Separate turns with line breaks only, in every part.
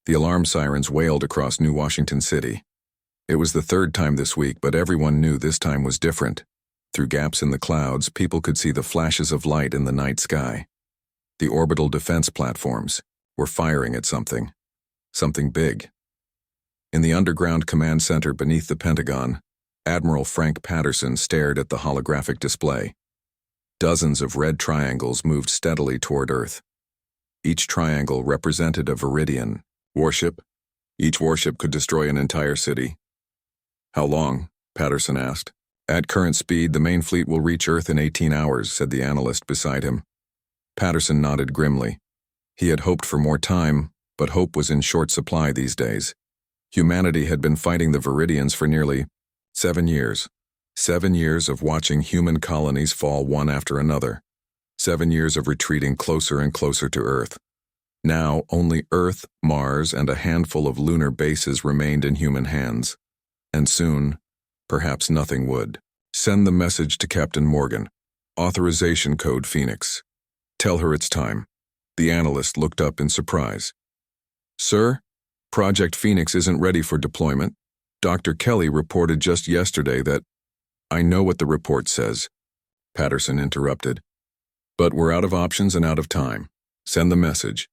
The alarm sirens wailed across New Washington City. It was the third time this week, but everyone knew this time was different. Through gaps in the clouds, people could see the flashes of light in the night sky. The orbital defense platforms were firing at something big. In the underground command center beneath the Pentagon, Admiral Frank Patterson stared at the holographic display. Dozens of red triangles moved steadily toward Earth. Each triangle represented a Viridian warship. Each warship could destroy an entire city. "How long?" Patterson asked. "At current speed, the main fleet will reach Earth in 18 hours, said the analyst beside him. Patterson nodded grimly. He had hoped for more time, but hope was in short supply these days. Humanity had been fighting the Viridians for nearly 7 years. 7 years of watching human colonies fall one after another. 7 years of retreating closer and closer to Earth. Now, only Earth, Mars, and a handful of lunar bases remained in human hands. And soon, perhaps nothing would. "Send the message to Captain Morgan. Authorization code Phoenix. Tell her it's time." The analyst looked up in surprise. "Sir, Project Phoenix isn't ready for deployment. Dr. Kelly reported just yesterday that—" "I know what the report says," Patterson interrupted. "But we're out of options and out of time. Send the message."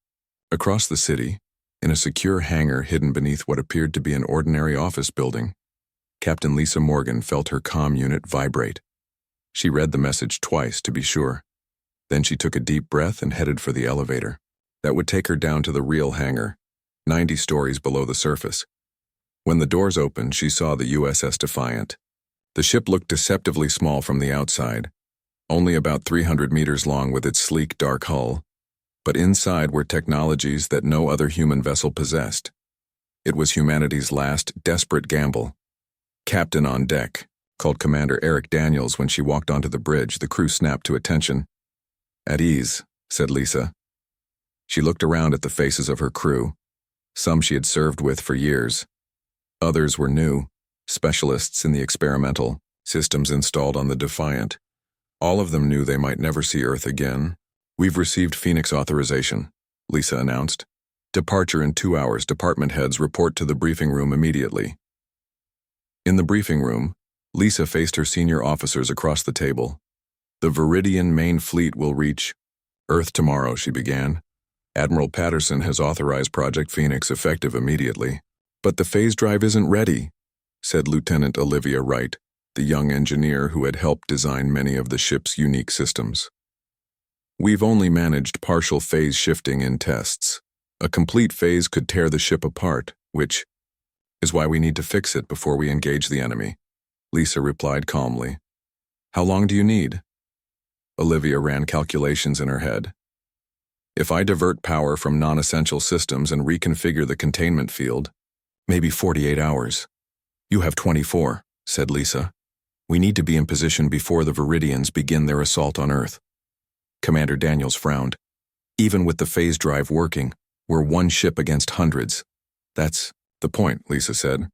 Across the city, in a secure hangar hidden beneath what appeared to be an ordinary office building, Captain Lisa Morgan felt her comm unit vibrate. She read the message twice to be sure. Then she took a deep breath and headed for the elevator. That would take her down to the real hangar, 90 stories below the surface. When the doors opened, she saw the USS Defiant. The ship looked deceptively small from the outside, only about 300 meters long with its sleek, dark hull. But inside were technologies that no other human vessel possessed. It was humanity's last, desperate gamble. "Captain on deck," called Commander Eric Daniels when she walked onto the bridge. The crew snapped to attention. "At ease," said Lisa. She looked around at the faces of her crew. Some she had served with for years. Others were new, specialists in the experimental systems installed on the Defiant. All of them knew they might never see Earth again. "We've received Phoenix authorization," Lisa announced. "Departure in 2 hours. Department heads report to the briefing room immediately." In the briefing room, Lisa faced her senior officers across the table. "The Viridian main fleet will reach Earth tomorrow," she began. "Admiral Patterson has authorized Project Phoenix effective immediately." "But the phase drive isn't ready," said Lieutenant Olivia Wright, the young engineer who had helped design many of the ship's unique systems. "We've only managed partial phase shifting in tests. A complete phase could tear the ship apart, which is why we need to fix it before we engage the enemy," Lisa replied calmly. "How long do you need?" Olivia ran calculations in her head. "If I divert power from non-essential systems and reconfigure the containment field, maybe 48 hours. "You have 24, said Lisa. "We need to be in position before the Viridians begin their assault on Earth." Commander Daniels frowned. "Even with the phase drive working, we're one ship against hundreds." "That's the point," Lisa said.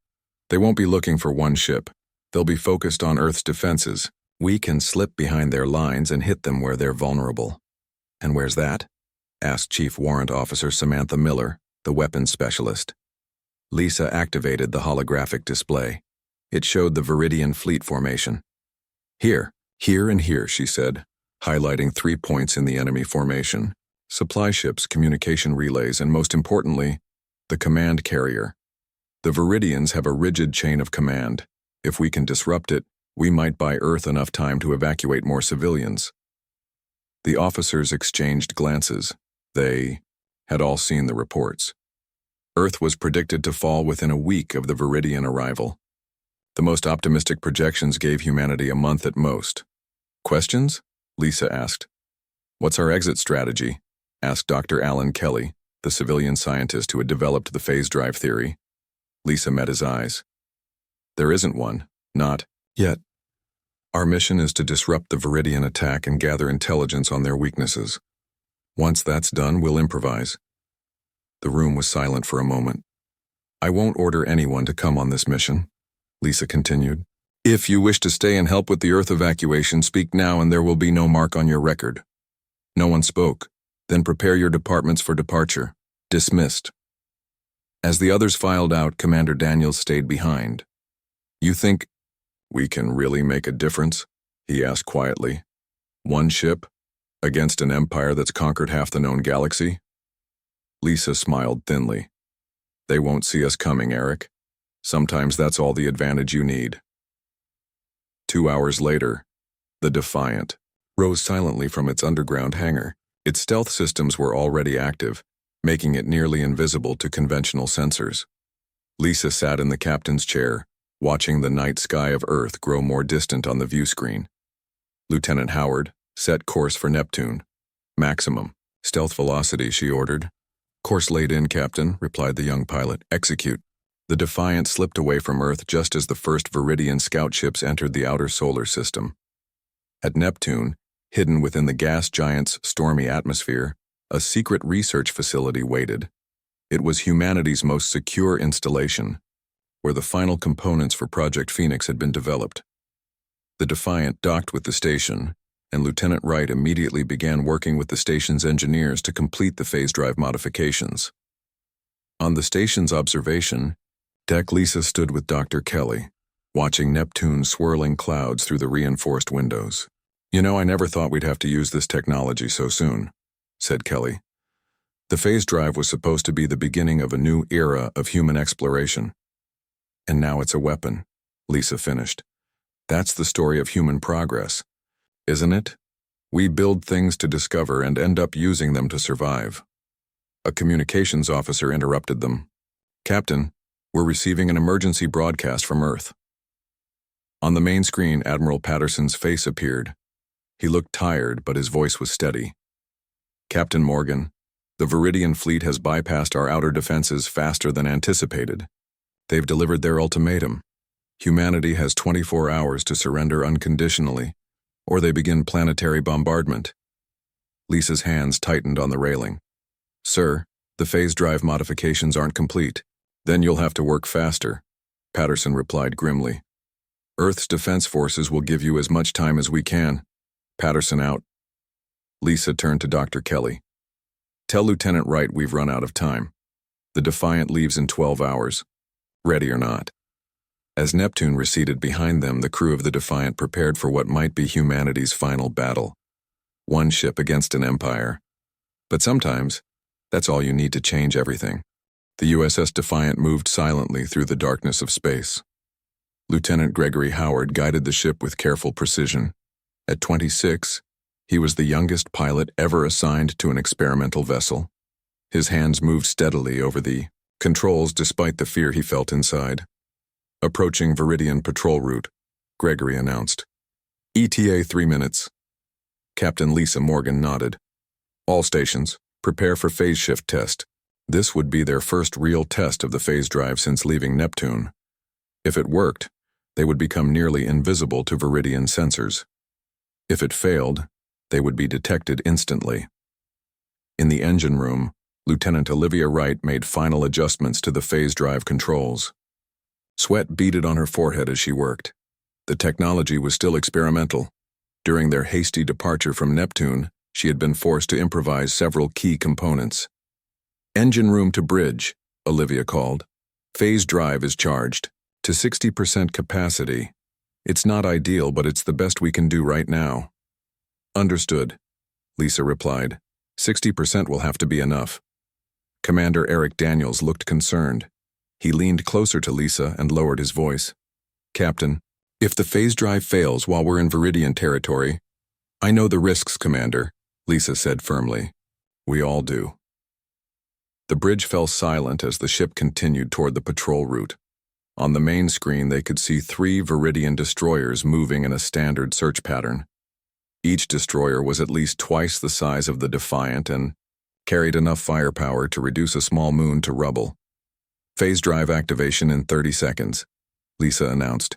"They won't be looking for one ship. They'll be focused on Earth's defenses. We can slip behind their lines and hit them where they're vulnerable." "And where's that?" asked Chief Warrant Officer Samantha Miller, the weapons specialist. Lisa activated the holographic display. It showed the Viridian fleet formation. Here, and here," she said, highlighting 3 points in the enemy formation: supply ships, communication relays, and most importantly, the command carrier. "The Viridians have a rigid chain of command. If we can disrupt it, we might buy Earth enough time to evacuate more civilians." The officers exchanged glances. They had all seen the reports. Earth was predicted to fall within a week of the Viridian arrival. The most optimistic projections gave humanity a month at most. "Questions?" Lisa asked. "What's our exit strategy?" asked Dr. Alan Kelly, the civilian scientist who had developed the phase drive theory. Lisa met his eyes. "There isn't one. Not yet. Our mission is to disrupt the Viridian attack and gather intelligence on their weaknesses. Once that's done, we'll improvise." The room was silent for a moment. "I won't order anyone to come on this mission," Lisa continued. "If you wish to stay and help with the Earth evacuation, speak now and there will be no mark on your record." No one spoke. "Then prepare your departments for departure. Dismissed." As the others filed out, Commander Daniels stayed behind. "You think we can really make a difference?" he asked quietly. "One ship against an empire that's conquered half the known galaxy?" Lisa smiled thinly. "They won't see us coming, Eric. Sometimes that's all the advantage you need." 2 hours later, the Defiant rose silently from its underground hangar. Its stealth systems were already active, making it nearly invisible to conventional sensors. Lisa sat in the captain's chair, watching the night sky of Earth grow more distant on the view screen. Lieutenant Howard set course for Neptune. "Maximum stealth velocity," she ordered. "Course laid in, Captain," replied the young pilot. "Execute." The Defiant slipped away from Earth just as the first Viridian scout ships entered the outer solar system. At Neptune, hidden within the gas giant's stormy atmosphere, a secret research facility waited. It was humanity's most secure installation, where the final components for Project Phoenix had been developed. The Defiant docked with the station, and Lieutenant Wright immediately began working with the station's engineers to complete the phase drive modifications. On the station's observation deck, Lisa stood with Dr. Kelly, watching Neptune's swirling clouds through the reinforced windows. "You know, I never thought we'd have to use this technology so soon," said Kelly. "The phase drive was supposed to be the beginning of a new era of human exploration. And now it's a weapon," Lisa finished. "That's the story of human progress, isn't it? We build things to discover and end up using them to survive." A communications officer interrupted them. "Captain, we're receiving an emergency broadcast from Earth." On the main screen, Admiral Patterson's face appeared. He looked tired, but his voice was steady. "Captain Morgan, the Viridian fleet has bypassed our outer defenses faster than anticipated. They've delivered their ultimatum. Humanity has 24 hours to surrender unconditionally, or they begin planetary bombardment." Lisa's hands tightened on the railing. "Sir, the phase drive modifications aren't complete. Then you'll have to work faster," Patterson replied grimly. "Earth's defense forces will give you as much time as we can. Patterson out." Lisa turned to Dr. Kelly. "Tell Lieutenant Wright we've run out of time. The Defiant leaves in 12 hours, ready or not." As Neptune receded behind them, the crew of the Defiant prepared for what might be humanity's final battle. One ship against an empire. But sometimes, that's all you need to change everything. The USS Defiant moved silently through the darkness of space. Lieutenant Gregory Howard guided the ship with careful precision. At 26, he was the youngest pilot ever assigned to an experimental vessel. His hands moved steadily over the controls despite the fear he felt inside. "Approaching Viridian patrol route," Gregory announced. "ETA 3 minutes." Captain Lisa Morgan nodded. "All stations, prepare for phase shift test." This would be their first real test of the phase drive since leaving Neptune. If it worked, they would become nearly invisible to Viridian sensors. If it failed, they would be detected instantly. In the engine room, Lieutenant Olivia Wright made final adjustments to the phase drive controls. Sweat beaded on her forehead as she worked. The technology was still experimental. During their hasty departure from Neptune, she had been forced to improvise several key components. "Engine room to bridge," Olivia called. "Phase drive is charged to 60% capacity. It's not ideal, but it's the best we can do right now." "Understood," Lisa replied. 60% will have to be enough." Commander Eric Daniels looked concerned. He leaned closer to Lisa and lowered his voice. "Captain, if the phase drive fails while we're in Viridian territory—" "I know the risks, Commander," Lisa said firmly. "We all do." The bridge fell silent as the ship continued toward the patrol route. On the main screen, they could see 3 Viridian destroyers moving in a standard search pattern. Each destroyer was at least twice the size of the Defiant and carried enough firepower to reduce a small moon to rubble. "Phase drive activation in 30 seconds, Lisa announced.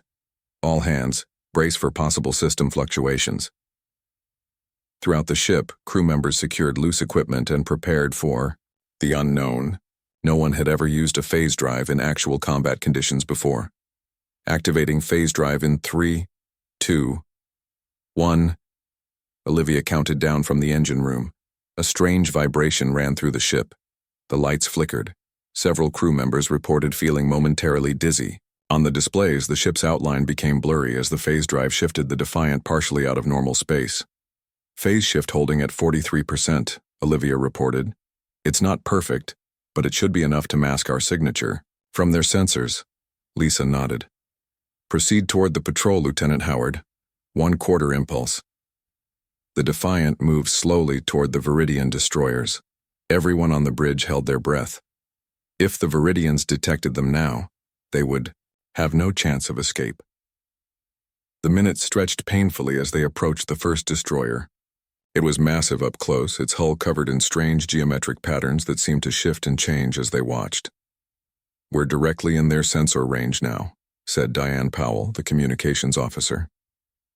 "All hands, brace for possible system fluctuations." Throughout the ship, crew members secured loose equipment and prepared for the unknown. No one had ever used a phase drive in actual combat conditions before. Activating phase drive in 3, 2, 1. Olivia counted down from the engine room. A strange vibration ran through the ship. The lights flickered. Several crew members reported feeling momentarily dizzy. On the displays, the ship's outline became blurry as the phase drive shifted the Defiant partially out of normal space. Phase shift holding at 43%, Olivia reported. It's not perfect, but it should be enough to mask our signature. From their sensors, Lisa nodded. Proceed toward the patrol, Lieutenant Howard. 1/4 impulse. The Defiant moved slowly toward the Viridian destroyers. Everyone on the bridge held their breath. If the Viridians detected them now, they would have no chance of escape. The minutes stretched painfully as they approached the first destroyer. It was massive up close, its hull covered in strange geometric patterns that seemed to shift and change as they watched. We're directly in their sensor range now, said Diane Powell, the communications officer.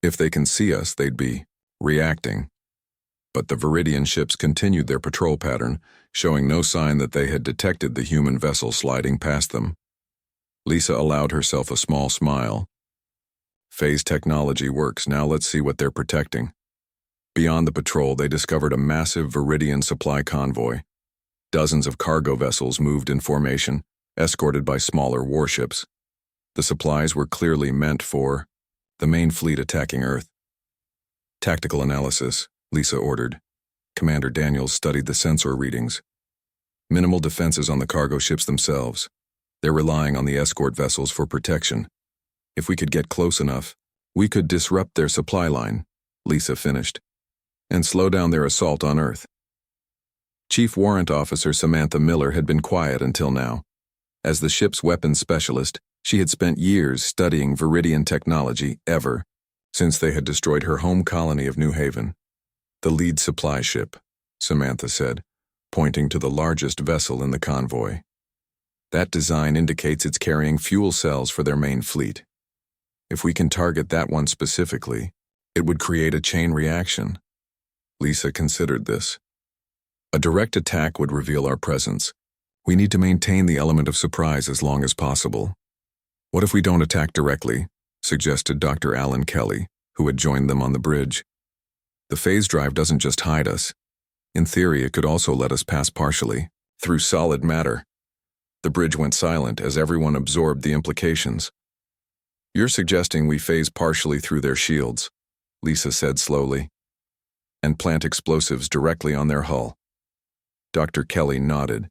If they can see us, they'd be reacting. But the Viridian ships continued their patrol pattern, showing no sign that they had detected the human vessel sliding past them. Lisa allowed herself a small smile. Phase technology works, now let's see what they're protecting. Beyond the patrol, they discovered a massive Viridian supply convoy. Dozens of cargo vessels moved in formation, escorted by smaller warships. The supplies were clearly meant for the main fleet attacking Earth. Tactical analysis, Lisa ordered. Commander Daniels studied the sensor readings. Minimal defenses on the cargo ships themselves. They're relying on the escort vessels for protection. If we could get close enough, we could disrupt their supply line, Lisa finished, and slow down their assault on Earth. Chief Warrant Officer Samantha Miller had been quiet until now. As the ship's weapons specialist, she had spent years studying Viridian technology since they had destroyed her home colony of New Haven. The lead supply ship, Samantha said, pointing to the largest vessel in the convoy. That design indicates it's carrying fuel cells for their main fleet. If we can target that one specifically, it would create a chain reaction. Lisa considered this. A direct attack would reveal our presence. We need to maintain the element of surprise as long as possible. What if we don't attack directly? Suggested Dr. Alan Kelly, who had joined them on the bridge. The phase drive doesn't just hide us. In theory, it could also let us pass partially, through solid matter. The bridge went silent as everyone absorbed the implications. You're suggesting we phase partially through their shields, Lisa said slowly, and plant explosives directly on their hull. Dr. Kelly nodded.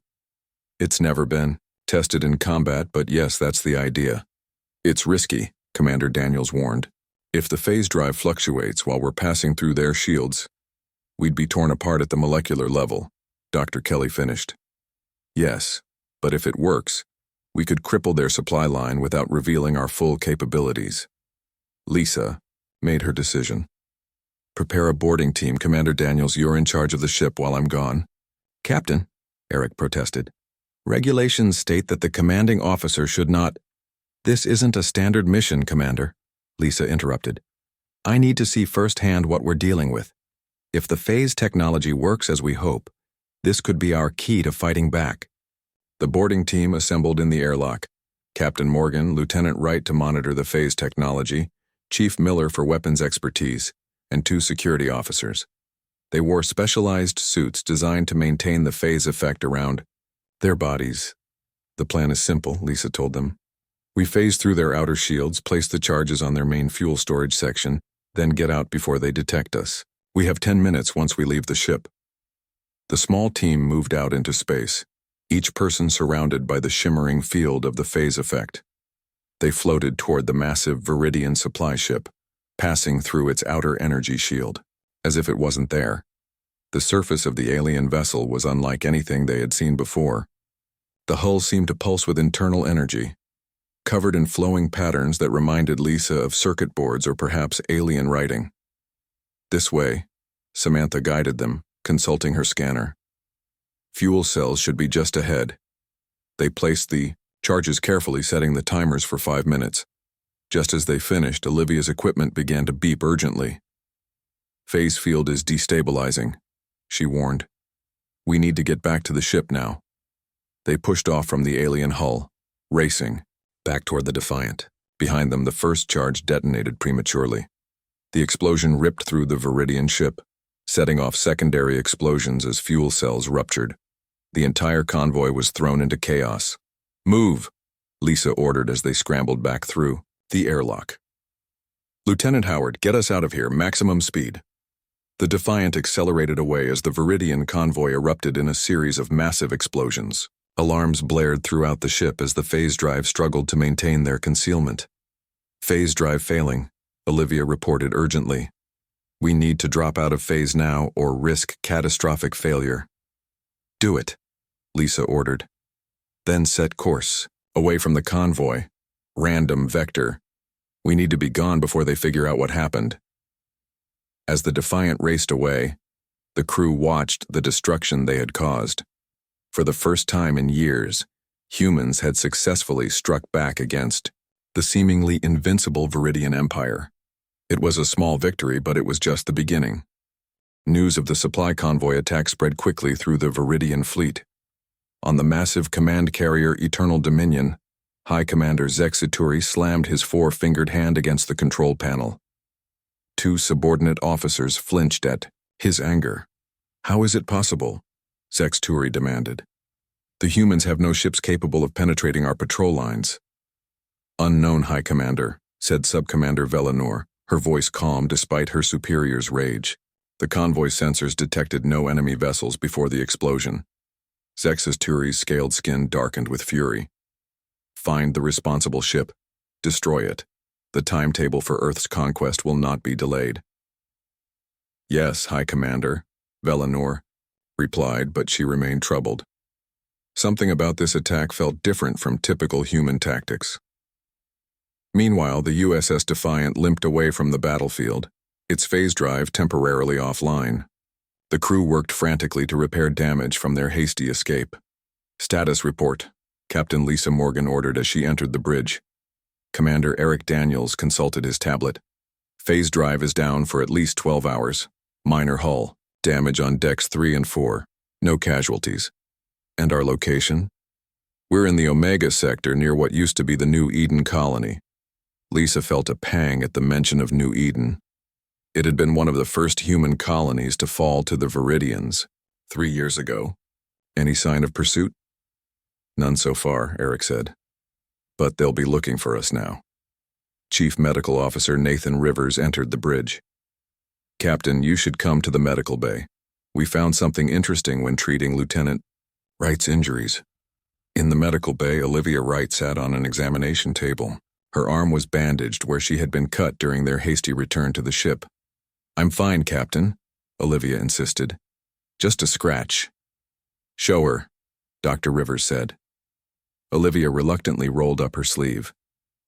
It's never been tested in combat, but yes, that's the idea. It's risky, Commander Daniels warned. If the phase drive fluctuates while we're passing through their shields, we'd be torn apart at the molecular level, Dr. Kelly finished. Yes, but if it works, we could cripple their supply line without revealing our full capabilities. Lisa made her decision. Prepare a boarding team, Commander Daniels. You're in charge of the ship while I'm gone. Captain, Eric protested. Regulations state that the commanding officer should not. This isn't a standard mission, Commander, Lisa interrupted. I need to see firsthand what we're dealing with. If the phase technology works as we hope, this could be our key to fighting back. The boarding team assembled in the airlock. Captain Morgan, Lieutenant Wright to monitor the phase technology, Chief Miller for weapons expertise, and 2 security officers. They wore specialized suits designed to maintain the phase effect around their bodies. The plan is simple, Lisa told them. We phase through their outer shields, place the charges on their main fuel storage section, then get out before they detect us. We have 10 minutes once we leave the ship. The small team moved out into space, each person surrounded by the shimmering field of the phase effect. They floated toward the massive Viridian supply ship, passing through its outer energy shield, as if it wasn't there. The surface of the alien vessel was unlike anything they had seen before. The hull seemed to pulse with internal energy, covered in flowing patterns that reminded Lisa of circuit boards or perhaps alien writing. This way, Samantha guided them, consulting her scanner. Fuel cells should be just ahead. They placed the charges carefully, setting the timers for 5 minutes. Just as they finished, Olivia's equipment began to beep urgently. Phase field is destabilizing, she warned. We need to get back to the ship now. They pushed off from the alien hull, racing, back toward the Defiant. Behind them, the first charge detonated prematurely. The explosion ripped through the Viridian ship, setting off secondary explosions as fuel cells ruptured. The entire convoy was thrown into chaos. "Move," Lisa ordered as they scrambled back through the airlock. "Lieutenant Howard, get us out of here, maximum speed." The Defiant accelerated away as the Viridian convoy erupted in a series of massive explosions. Alarms blared throughout the ship as the phase drive struggled to maintain their concealment. "Phase drive failing," Olivia reported urgently. "We need to drop out of phase now or risk catastrophic failure." "Do it," Lisa ordered. "Then set course, away from the convoy. Random vector. We need to be gone before they figure out what happened." As the Defiant raced away, the crew watched the destruction they had caused. For the first time in years, humans had successfully struck back against the seemingly invincible Viridian Empire. It was a small victory, but it was just the beginning. News of the supply convoy attack spread quickly through the Viridian fleet. On the massive command carrier Eternal Dominion, High Commander Scifistories slammed his four-fingered hand against the control panel. Two subordinate officers flinched at his anger. "How is it possible?" Scifistories demanded. "The humans have no ships capable of penetrating our patrol lines." "Unknown, High Commander," said Subcommander Velanor, her voice calm despite her superior's rage. The convoy sensors detected no enemy vessels before the explosion. Scifistories' scaled skin darkened with fury. "Find the responsible ship. Destroy it. The timetable for Earth's conquest will not be delayed." "Yes, High Commander," Velanor replied, but she remained troubled. Something about this attack felt different from typical human tactics. Meanwhile, the USS Defiant limped away from the battlefield, its phase drive temporarily offline. The crew worked frantically to repair damage from their hasty escape. "Status report," Captain Lisa Morgan ordered as she entered the bridge. Commander Eric Daniels consulted his tablet. "Phase drive is down for at least 12 hours. Minor hull. Damage on decks 3 and 4. No casualties." "And our location?" "We're in the Omega sector near what used to be the New Eden colony." Lisa felt a pang at the mention of New Eden. It had been one of the first human colonies to fall to the Viridians 3 years ago. "Any sign of pursuit?" "None so far," Eric said. "But they'll be looking for us now." Chief Medical Officer Nathan Rivers entered the bridge. "Captain, you should come to the medical bay. We found something interesting when treating Lieutenant Wright's injuries." In the medical bay, Olivia Wright sat on an examination table. Her arm was bandaged where she had been cut during their hasty return to the ship. "I'm fine, Captain," Olivia insisted. "Just a scratch." "Show her," Dr. Rivers said. Olivia reluctantly rolled up her sleeve.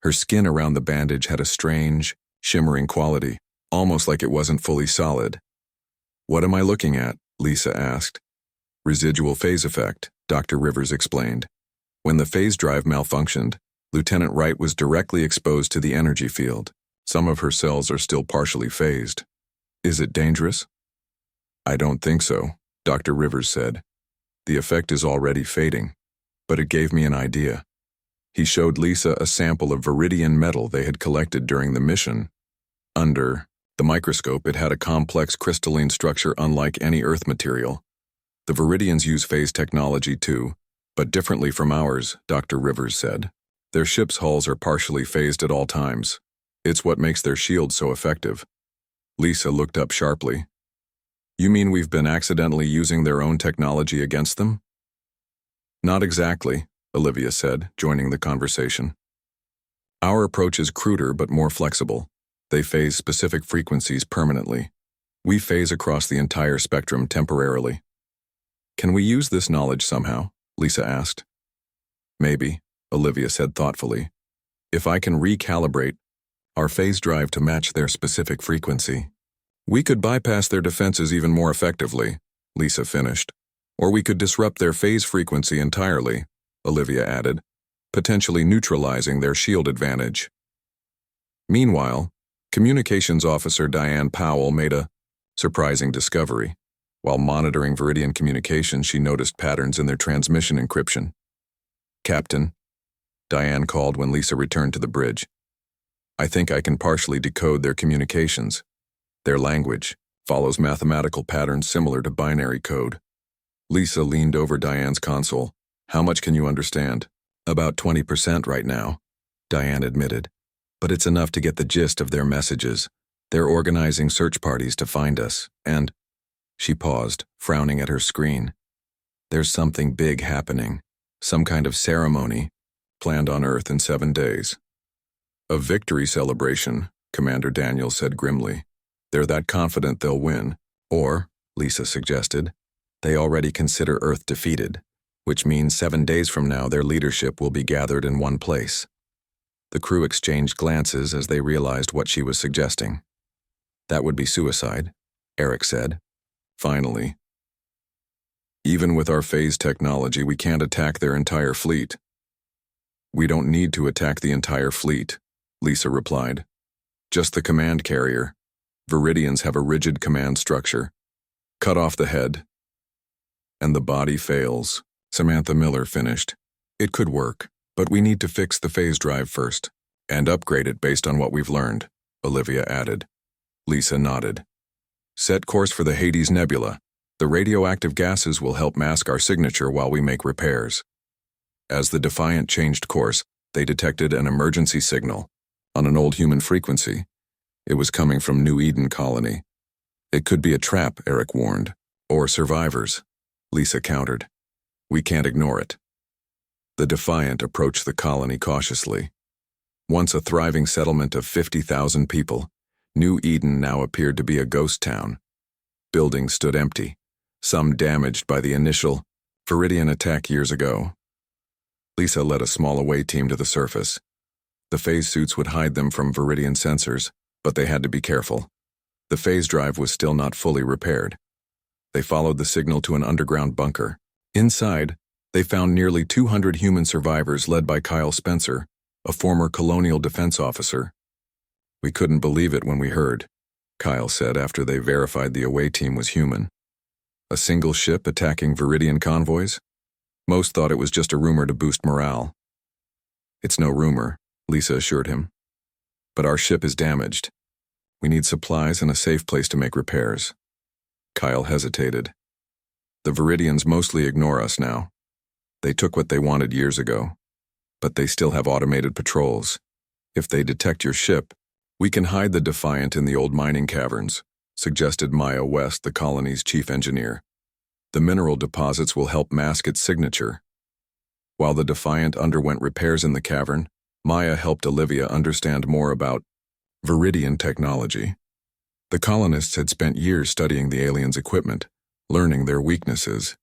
Her skin around the bandage had a strange, shimmering quality, almost like it wasn't fully solid. "What am I looking at?" Lisa asked. "Residual phase effect," Dr. Rivers explained. "When the phase drive malfunctioned, Lieutenant Wright was directly exposed to the energy field. Some of her cells are still partially phased." "Is it dangerous?" "I don't think so," Dr. Rivers said. "The effect is already fading. But it gave me an idea." He showed Lisa a sample of Viridian metal they had collected during the mission. Under the microscope, it had a complex crystalline structure unlike any Earth material. "The Viridians use phase technology too, but differently from ours," Dr. Rivers said. "Their ships' hulls are partially phased at all times. It's what makes their shields so effective." Lisa looked up sharply. "You mean we've been accidentally using their own technology against them?" "Not exactly," Olivia said, joining the conversation. "Our approach is cruder but more flexible. They phase specific frequencies permanently. We phase across the entire spectrum temporarily." "Can we use this knowledge somehow?" Lisa asked. "Maybe," Olivia said thoughtfully. "If I can recalibrate our phase drive to match their specific frequency. We could bypass their defenses even more effectively," Lisa finished. "Or we could disrupt their phase frequency entirely," Olivia added, "potentially neutralizing their shield advantage." Meanwhile, Communications Officer Diane Powell made a surprising discovery. While monitoring Viridian communications, she noticed patterns in their transmission encryption. "Captain," Diane called when Lisa returned to the bridge. "I think I can partially decode their communications. Their language follows mathematical patterns similar to binary code." Lisa leaned over Diane's console. How much can you understand? About 20% right now, Diane admitted. But it's enough to get the gist of their messages. They're organizing search parties to find us, and… She paused, frowning at her screen. There's something big happening. Some kind of ceremony, planned on Earth in 7 days. A victory celebration, Commander Daniel said grimly. They're that confident they'll win. Or, Lisa suggested, they already consider Earth defeated, which means 7 days from now their leadership will be gathered in one place. The crew exchanged glances as they realized what she was suggesting. That would be suicide, Eric said. Finally. Even with our phase technology, we can't attack their entire fleet. We don't need to attack the entire fleet, Lisa replied. Just the command carrier. Viridians have a rigid command structure. Cut off the head, and the body fails, Samantha Miller finished. It could work, but we need to fix the phase drive first, and upgrade it based on what we've learned, Olivia added. Lisa nodded. Set course for the Hades Nebula. The radioactive gases will help mask our signature while we make repairs. As the Defiant changed course, they detected an emergency signal on an old human frequency. It was coming from New Eden Colony. It could be a trap, Eric warned, or survivors, Lisa countered. We can't ignore it. The Defiant approached the colony cautiously. Once a thriving settlement of 50,000 people, New Eden now appeared to be a ghost town. Buildings stood empty, some damaged by the initial Viridian attack years ago. Lisa led a small away team to the surface. The phase suits would hide them from Viridian sensors, but they had to be careful. The phase drive was still not fully repaired. They followed the signal to an underground bunker. Inside, they found nearly 200 human survivors led by Kyle Spencer, a former colonial defense officer. We couldn't believe it when we heard, Kyle said after they verified the away team was human. A single ship attacking Viridian convoys? Most thought it was just a rumor to boost morale. It's no rumor, Lisa assured him. But our ship is damaged. We need supplies and a safe place to make repairs. Kyle hesitated. The Viridians mostly ignore us now. They took what they wanted years ago. But they still have automated patrols. If they detect your ship, we can hide the Defiant in the old mining caverns, suggested Maya West, the colony's chief engineer. The mineral deposits will help mask its signature. While the Defiant underwent repairs in the cavern, Maya helped Olivia understand more about Viridian technology. The colonists had spent years studying the aliens' equipment, learning their weaknesses.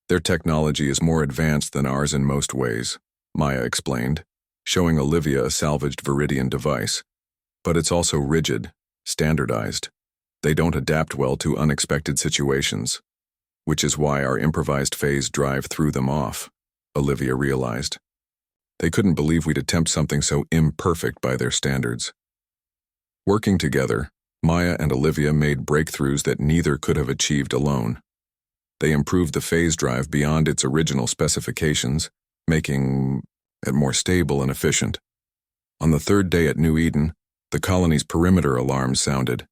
Their technology is more advanced than ours in most ways, Maya explained, showing Olivia a salvaged Viridian device. But it's also rigid, standardized. They don't adapt well to unexpected situations, which is why our improvised phase drive threw them off, Olivia realized. They couldn't believe we'd attempt something so imperfect by their standards. Working together, Maya and Olivia made breakthroughs that neither could have achieved alone. They improved the phase drive beyond its original specifications, making it more stable and efficient. On the third day at New Eden, the colony's perimeter alarms sounded.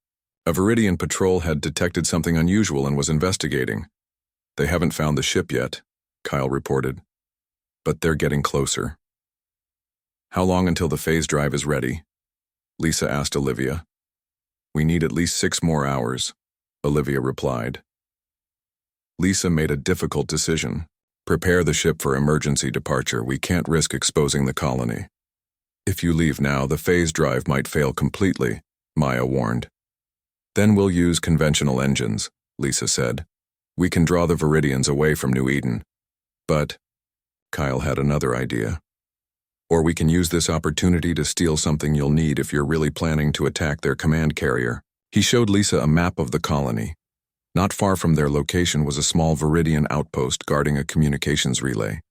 A Viridian patrol had detected something unusual and was investigating. They haven't found the ship yet, Kyle reported. But they're getting closer. How long until the phase drive is ready? Lisa asked Olivia. We need at least 6 more hours, Olivia replied. Lisa made a difficult decision. Prepare the ship for emergency departure. We can't risk exposing the colony. If you leave now, the phase drive might fail completely, Maya warned. Then we'll use conventional engines, Lisa said. We can draw the Viridians away from New Eden. But Kyle had another idea. Or we can use this opportunity to steal something you'll need if you're really planning to attack their command carrier. He showed Lisa a map of the colony. Not far from their location was a small Viridian outpost guarding a communications relay.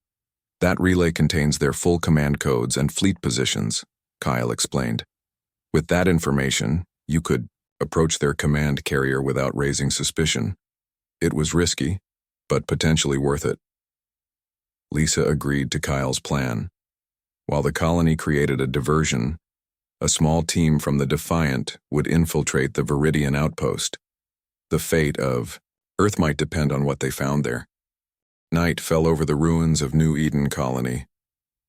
That relay contains their full command codes and fleet positions, Kyle explained. With that information, you could approach their command carrier without raising suspicion. It was risky, but potentially worth it. Lisa agreed to Kyle's plan. While the colony created a diversion, a small team from the Defiant would infiltrate the Viridian outpost. The fate of Earth might depend on what they found there. Night fell over the ruins of New Eden Colony.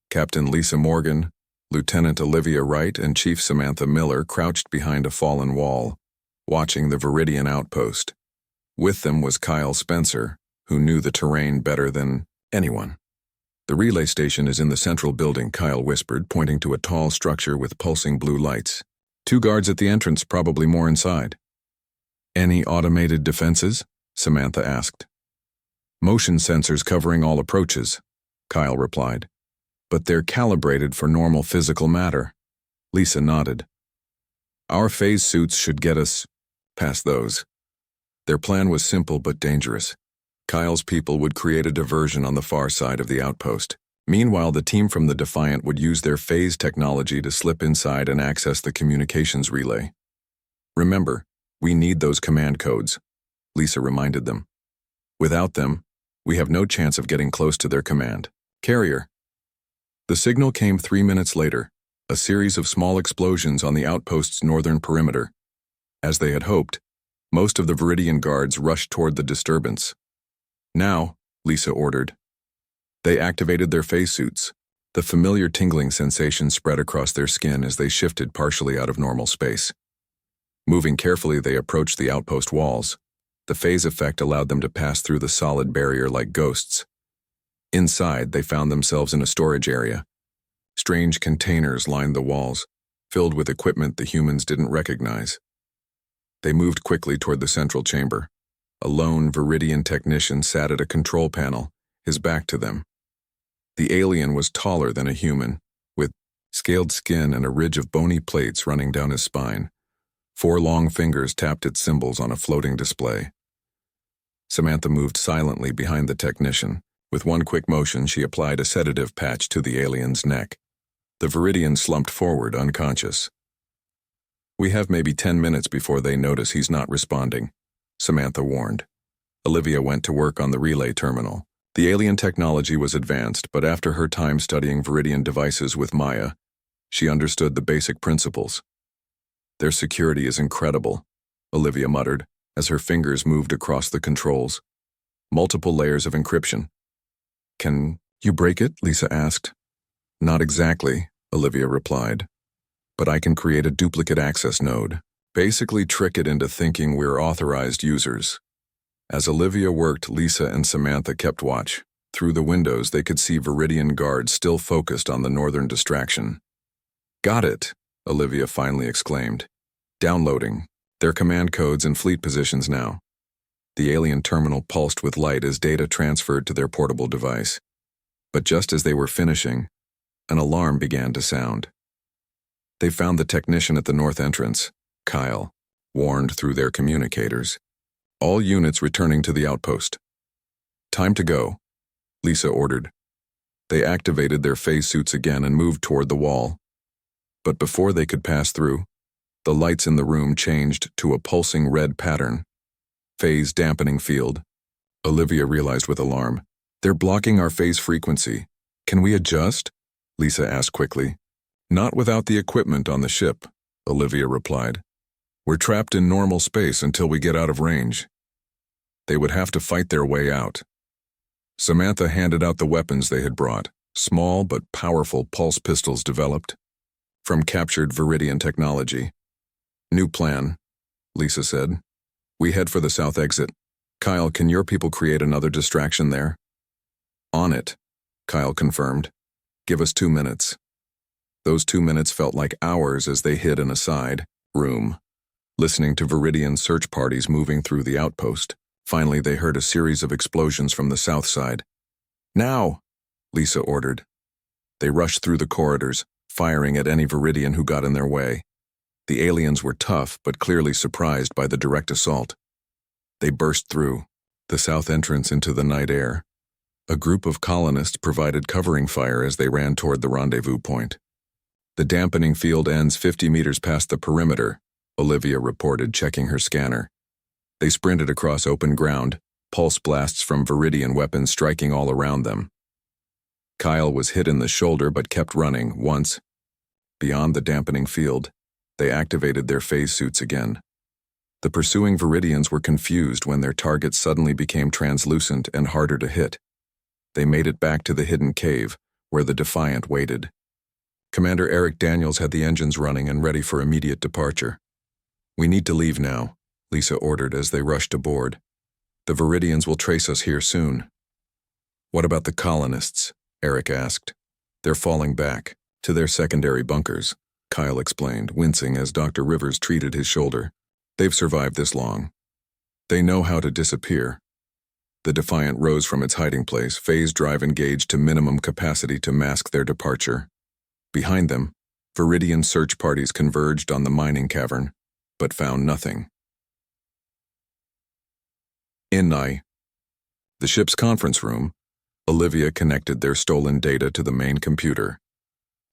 Captain Lisa Morgan, Lieutenant Olivia Wright, and Chief Samantha Miller crouched behind a fallen wall, watching the Viridian outpost. With them was Kyle Spencer, who knew the terrain better than anyone. "The relay station is in the central building," Kyle whispered, pointing to a tall structure with pulsing blue lights. "2 guards at the entrance, probably more inside." "Any automated defenses?" Samantha asked. "Motion sensors covering all approaches," Kyle replied. "But they're calibrated for normal physical matter." Lisa nodded. "Our phase suits should get us past those." Their plan was simple but dangerous. Kyle's people would create a diversion on the far side of the outpost. Meanwhile, the team from the Defiant would use their phase technology to slip inside and access the communications relay. "Remember, we need those command codes," Lisa reminded them. "Without them, we have no chance of getting close to their command carrier." The signal came 3 minutes later, a series of small explosions on the outpost's northern perimeter. As they had hoped, most of the Viridian guards rushed toward the disturbance. "Now," Lisa ordered. They activated their phase suits. The familiar tingling sensation spread across their skin as they shifted partially out of normal space. Moving carefully, they approached the outpost walls. The phase effect allowed them to pass through the solid barrier like ghosts. Inside, they found themselves in a storage area. Strange containers lined the walls, filled with equipment the humans didn't recognize. They moved quickly toward the central chamber. A lone Viridian technician sat at a control panel, his back to them. The alien was taller than a human, with scaled skin and a ridge of bony plates running down his spine. 4 long fingers tapped at symbols on a floating display. Samantha moved silently behind the technician. With one quick motion, she applied a sedative patch to the alien's neck. The Viridian slumped forward, unconscious. "We have maybe 10 minutes before they notice he's not responding," Samantha warned. Olivia went to work on the relay terminal. The alien technology was advanced, but after her time studying Viridian devices with Maya, she understood the basic principles. "Their security is incredible," Olivia muttered, as her fingers moved across the controls. "Multiple layers of encryption." "Can you break it?" Lisa asked. "Not exactly," Olivia replied. "But I can create a duplicate access node. Basically trick it into thinking we're authorized users." As Olivia worked, Lisa and Samantha kept watch. Through the windows, they could see Viridian guards still focused on the northern distraction. "Got it," Olivia finally exclaimed. "Downloading. Their command codes and fleet positions now." The alien terminal pulsed with light as data transferred to their portable device. But just as they were finishing, an alarm began to sound. They found the technician at the north entrance, Kyle, warned through their communicators. "All units returning to the outpost." "Time to go," Lisa ordered. They activated their phase suits again and moved toward the wall. But before they could pass through, the lights in the room changed to a pulsing red pattern. "Phase dampening field," Olivia realized with alarm. "They're blocking our phase frequency. Can we adjust?" Lisa asked quickly. "Not without the equipment on the ship," Olivia replied. "We're trapped in normal space until we get out of range." They would have to fight their way out. Samantha handed out the weapons they had brought, small but powerful pulse pistols developed from captured Viridian technology. "New plan," Lisa said. "We head for the south exit. Kyle, can your people create another distraction there?" "On it," Kyle confirmed. "Give us 2 minutes." Those 2 minutes felt like hours as they hid in a side room, listening to Viridian search parties moving through the outpost. Finally, they heard a series of explosions from the south side. "Now!" Lisa ordered. They rushed through the corridors, firing at any Viridian who got in their way. The aliens were tough, but clearly surprised by the direct assault. They burst through the south entrance into the night air. A group of colonists provided covering fire as they ran toward the rendezvous point. "The dampening field ends 50 meters past the perimeter," Olivia reported, checking her scanner. They sprinted across open ground, pulse blasts from Viridian weapons striking all around them. Kyle was hit in the shoulder but kept running. Once, beyond the dampening field, they activated their phase suits again. The pursuing Viridians were confused when their targets suddenly became translucent and harder to hit. They made it back to the hidden cave, where the Defiant waited. Commander Eric Daniels had the engines running and ready for immediate departure. "We need to leave now," Lisa ordered as they rushed aboard. "The Viridians will trace us here soon." "What about the colonists?" Eric asked. "They're falling back to their secondary bunkers," Kyle explained, wincing as Dr. Rivers treated his shoulder. "They've survived this long. They know how to disappear." The Defiant rose from its hiding place, phase drive engaged to minimum capacity to mask their departure. Behind them, Viridian search parties converged on the mining cavern, but found nothing. In the ship's conference room, Olivia connected their stolen data to the main computer.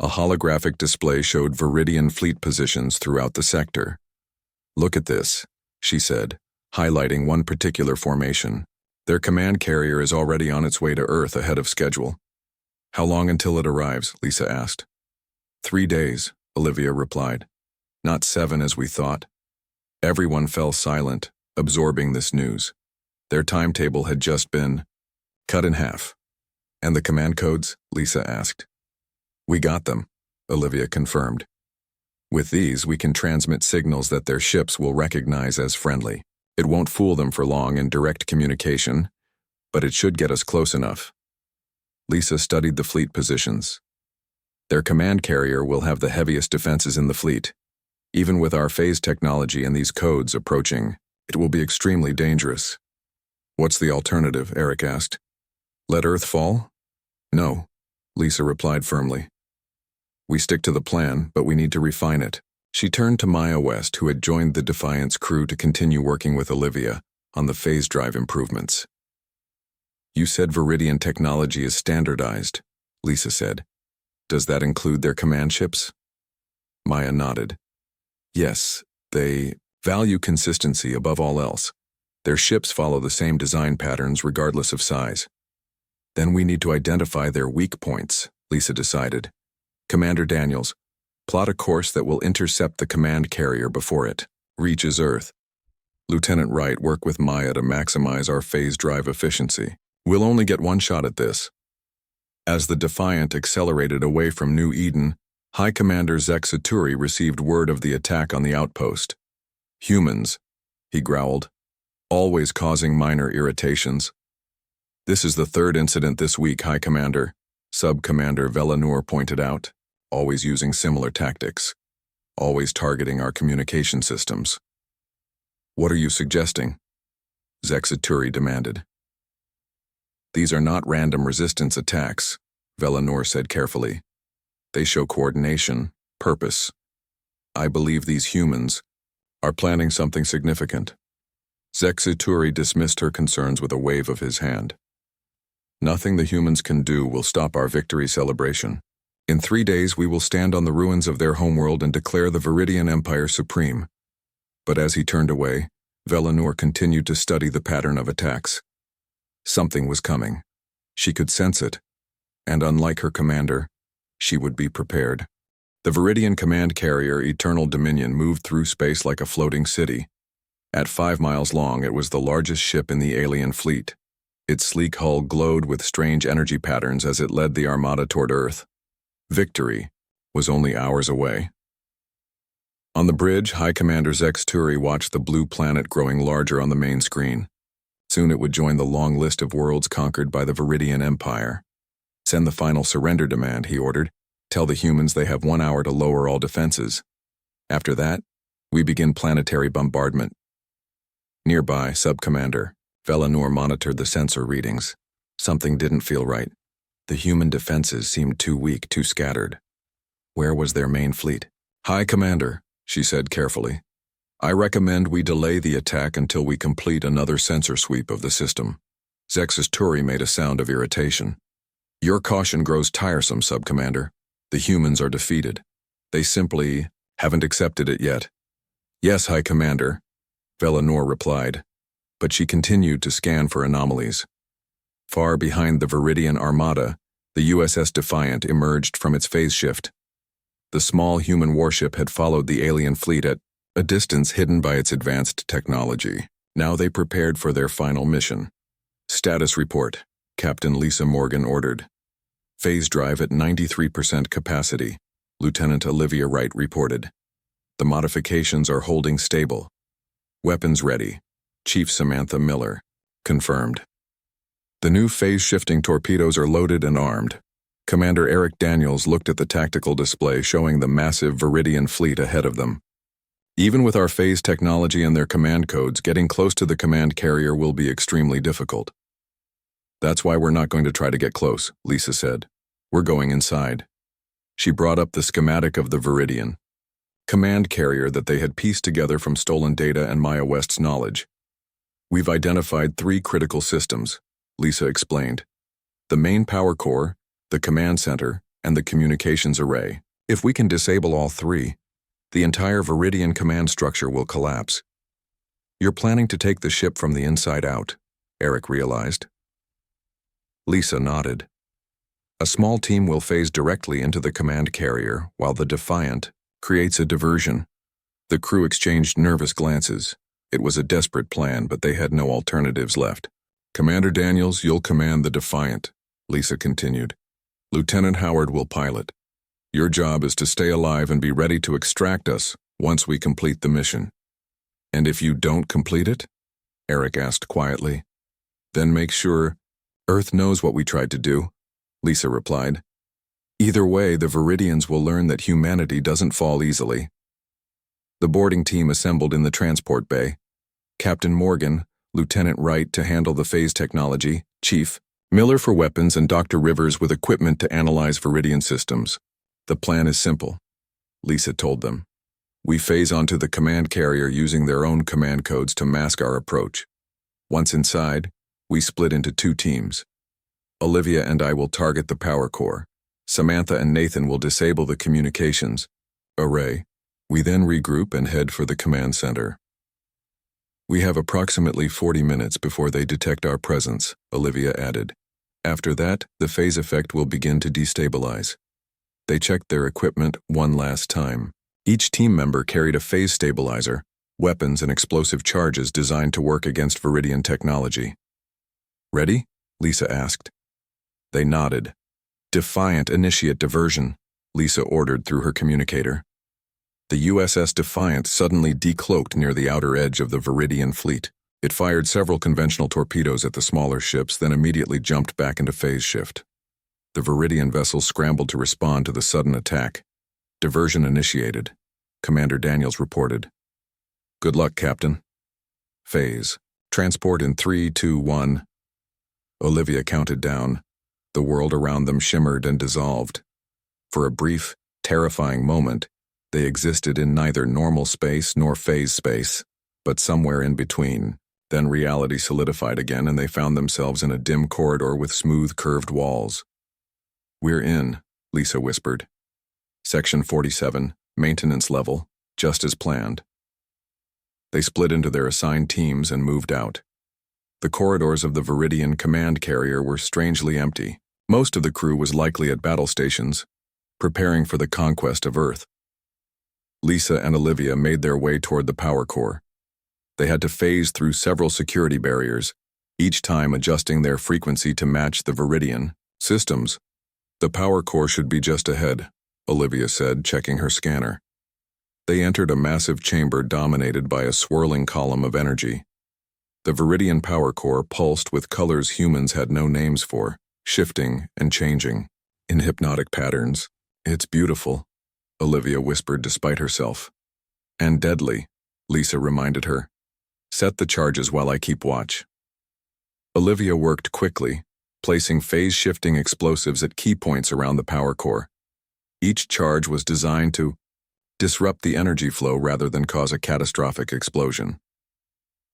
A holographic display showed Viridian fleet positions throughout the sector. "Look at this," she said, highlighting one particular formation. "Their command carrier is already on its way to Earth ahead of schedule." "How long until it arrives?" Lisa asked. 3 days, Olivia replied. "Not 7 as we thought." Everyone fell silent, absorbing this news. Their timetable had just been cut in half. "And the command codes?" Lisa asked. "We got them," Olivia confirmed. "With these, we can transmit signals that their ships will recognize as friendly. It won't fool them for long in direct communication, but it should get us close enough." Lisa studied the fleet positions. "Their command carrier will have the heaviest defenses in the fleet. Even with our phase technology and these codes approaching, it will be extremely dangerous." "What's the alternative?" Eric asked. "Let Earth fall?" "No," Lisa replied firmly. "We stick to the plan, but we need to refine it." She turned to Maya West, who had joined the Defiant's crew to continue working with Olivia on the phase drive improvements. "You said Viridian technology is standardized," Lisa said. "Does that include their command ships?" Maya nodded. "Yes, they value consistency above all else. Their ships follow the same design patterns regardless of size." "Then we need to identify their weak points," Lisa decided. "Commander Daniels, plot a course that will intercept the command carrier before it reaches Earth. Lieutenant Wright, work with Maya to maximize our phase drive efficiency. We'll only get one shot at this." As the Defiant accelerated away from New Eden, High Commander Zexaturi received word of the attack on the outpost. "Humans," he growled, "always causing minor irritations." "This is the 3rd incident this week, High Commander," Sub-Commander Velanur pointed out, "always using similar tactics, always targeting our communication systems." "What are you suggesting?" Zexaturi demanded. "These are not random resistance attacks," Velanur said carefully. "They show coordination, purpose. I believe these humans are planning something significant." Zexaturi dismissed her concerns with a wave of his hand. "Nothing the humans can do will stop our victory celebration. In 3 days we will stand on the ruins of their homeworld and declare the Viridian Empire supreme." But as he turned away, Velanur continued to study the pattern of attacks. Something was coming. She could sense it, and unlike her commander, she would be prepared. The Viridian command carrier Eternal Dominion moved through space like a floating city. At 5 miles long, it was the largest ship in the alien fleet. Its sleek hull glowed with strange energy patterns as it led the armada toward Earth. Victory was only hours away. On the bridge, High Commander Zexaturi watched the blue planet growing larger on the main screen. Soon it would join the long list of worlds conquered by the Viridian Empire. "Send the final surrender demand," he ordered. "Tell the humans they have 1 hour to lower all defenses. After that, we begin planetary bombardment." Nearby, Sub-Commander Velanur monitored the sensor readings. Something didn't feel right. The human defenses seemed too weak, too scattered. Where was their main fleet? "High Commander," she said carefully, "I recommend we delay the attack until we complete another sensor sweep of the system." Zexaturi made a sound of irritation. "Your caution grows tiresome, Sub-Commander. The humans are defeated. They simply haven't accepted it yet." "Yes, High Commander," Velanur replied, but she continued to scan for anomalies. Far behind the Viridian Armada, the USS Defiant emerged from its phase shift. The small human warship had followed the alien fleet at a distance hidden by its advanced technology. Now they prepared for their final mission. "Status report," Captain Lisa Morgan ordered. Phase drive at 93% capacity, Lieutenant Olivia Wright reported. The modifications are holding stable. Weapons ready, Chief Samantha Miller confirmed. The new phase-shifting torpedoes are loaded and armed. Commander Eric Daniels looked at the tactical display showing the massive Viridian fleet ahead of them. Even with our phase technology and their command codes, getting close to the command carrier will be extremely difficult. That's why we're not going to try to get close, Lisa said. We're going inside. She brought up the schematic of the Viridian command carrier that they had pieced together from stolen data and Maya West's knowledge. We've identified 3 critical systems, Lisa explained. The main power core, the command center, and the communications array. If we can disable all 3, the entire Viridian command structure will collapse. You're planning to take the ship from the inside out, Eric realized. Lisa nodded. A small team will phase directly into the command carrier while the Defiant creates a diversion. The crew exchanged nervous glances. It was a desperate plan, but they had no alternatives left. Commander Daniels, you'll command the Defiant, Lisa continued. Lieutenant Howard will pilot. Your job is to stay alive and be ready to extract us once we complete the mission. And if you don't complete it? Eric asked quietly. Then make sure Earth knows what we tried to do, Lisa replied. Either way, the Viridians will learn that humanity doesn't fall easily. The boarding team assembled in the transport bay. Captain Morgan, Lieutenant Wright to handle the phase technology, Chief Miller for weapons, and Dr. Rivers with equipment to analyze Viridian systems. The plan is simple, Lisa told them. We phase onto the command carrier using their own command codes to mask our approach. Once inside, we split into 2 teams. Olivia and I will target the power core. Samantha and Nathan will disable the communications array. We then regroup and head for the command center. We have approximately 40 minutes before they detect our presence, Olivia added. After that, the phase effect will begin to destabilize. They checked their equipment one last time. Each team member carried a phase stabilizer, weapons and explosive charges designed to work against Viridian technology. Ready? Lisa asked. They nodded. Defiant, initiate diversion, Lisa ordered through her communicator. The USS Defiant suddenly decloaked near the outer edge of the Viridian fleet. It fired several conventional torpedoes at the smaller ships, then immediately jumped back into phase shift. The Viridian vessels scrambled to respond to the sudden attack. Diversion initiated, Commander Daniels reported. Good luck, Captain. Phase. Transport in 3, 2, 1. Olivia counted down. The world around them shimmered and dissolved. For a brief, terrifying moment, they existed in neither normal space nor phase space, but somewhere in between. Then reality solidified again and they found themselves in a dim corridor with smooth, curved walls. We're in, Lisa whispered. Section 47, maintenance level, just as planned. They split into their assigned teams and moved out. The corridors of the Viridian command carrier were strangely empty. Most of the crew was likely at battle stations, preparing for the conquest of Earth. Lisa and Olivia made their way toward the power core. They had to phase through several security barriers, each time adjusting their frequency to match the Viridian systems. The power core should be just ahead, Olivia said, checking her scanner. They entered a massive chamber dominated by a swirling column of energy. The Viridian power core pulsed with colors humans had no names for, shifting and changing, in hypnotic patterns. It's beautiful, Olivia whispered despite herself. And deadly, Lisa reminded her. Set the charges while I keep watch. Olivia worked quickly, placing phase-shifting explosives at key points around the power core. Each charge was designed to disrupt the energy flow rather than cause a catastrophic explosion.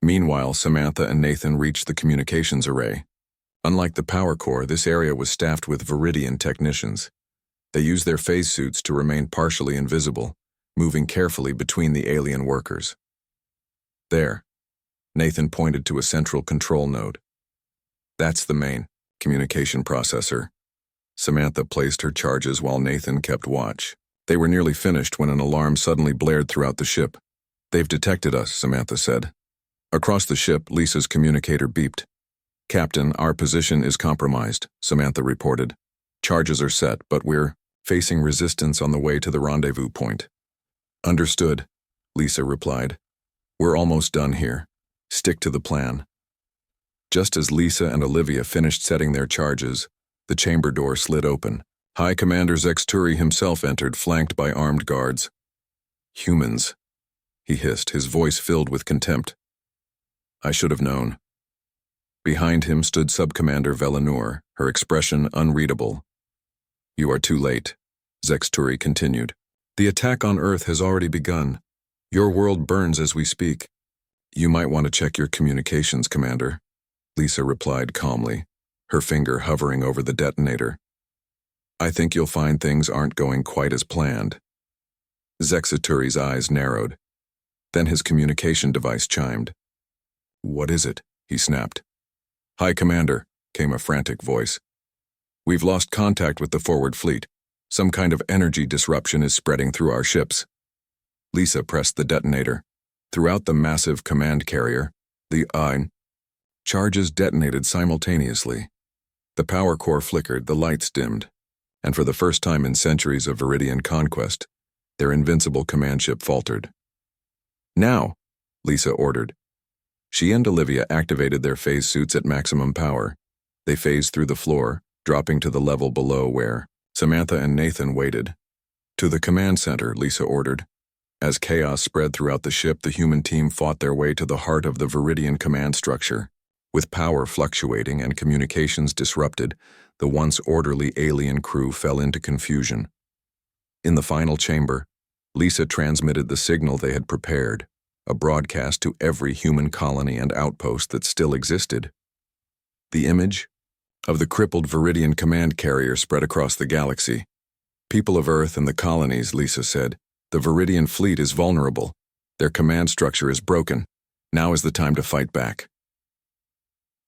Meanwhile, Samantha and Nathan reached the communications array. Unlike the power core, this area was staffed with Viridian technicians. They used their phase suits to remain partially invisible, moving carefully between the alien workers. There, Nathan pointed to a central control node. That's the main communication processor. Samantha placed her charges while Nathan kept watch. They were nearly finished when an alarm suddenly blared throughout the ship. They've detected us, Samantha said. Across the ship, Lisa's communicator beeped. Captain, our position is compromised, Samantha reported. Charges are set, but we're facing resistance on the way to the rendezvous point. Understood, Lisa replied. We're almost done here. Stick to the plan. Just as Lisa and Olivia finished setting their charges, the chamber door slid open. High Commander Zexturi himself entered, flanked by armed guards. Humans, he hissed, his voice filled with contempt. I should have known. Behind him stood Subcommander Velinur, her expression unreadable. You are too late, Zexturi continued. The attack on Earth has already begun. Your world burns as we speak. You might want to check your communications, Commander, Lisa replied calmly, her finger hovering over the detonator. I think you'll find things aren't going quite as planned. Zexturi's eyes narrowed. Then his communication device chimed. What is it? He snapped. High Commander, came a frantic voice. We've lost contact with the forward fleet. Some kind of energy disruption is spreading through our ships. Lisa pressed the detonator. Throughout the massive command carrier, the charges detonated simultaneously. The power core flickered, the lights dimmed, and for the first time in centuries of Viridian conquest, their invincible command ship faltered. Now, Lisa ordered. She and Olivia activated their phase suits at maximum power. They phased through the floor, dropping to the level below where Samantha and Nathan waited. To the command center, Lisa ordered. As chaos spread throughout the ship, the human team fought their way to the heart of the Viridian command structure. With power fluctuating and communications disrupted, the once orderly alien crew fell into confusion. In the final chamber, Lisa transmitted the signal they had prepared, a broadcast to every human colony and outpost that still existed. The image of the crippled Viridian command carrier spread across the galaxy. People of Earth and the colonies, Lisa said, the Viridian fleet is vulnerable. Their command structure is broken. Now is the time to fight back.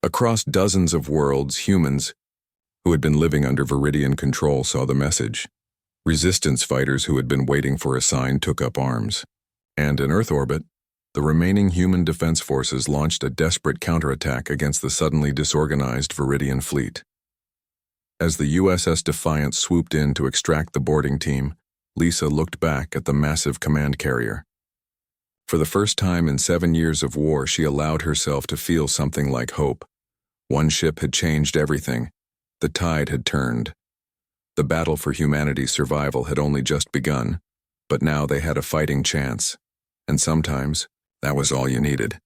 Across dozens of worlds, humans who had been living under Viridian control saw the message. Resistance fighters who had been waiting for a sign took up arms. And in Earth orbit, the remaining human defense forces launched a desperate counterattack against the suddenly disorganized Viridian fleet. As the USS Defiant swooped in to extract the boarding team, Lisa looked back at the massive command carrier. For the first time in 7 years of war, she allowed herself to feel something like hope. One ship had changed everything. The tide had turned. The battle for humanity's survival had only just begun, but now they had a fighting chance. And sometimes, that was all you needed.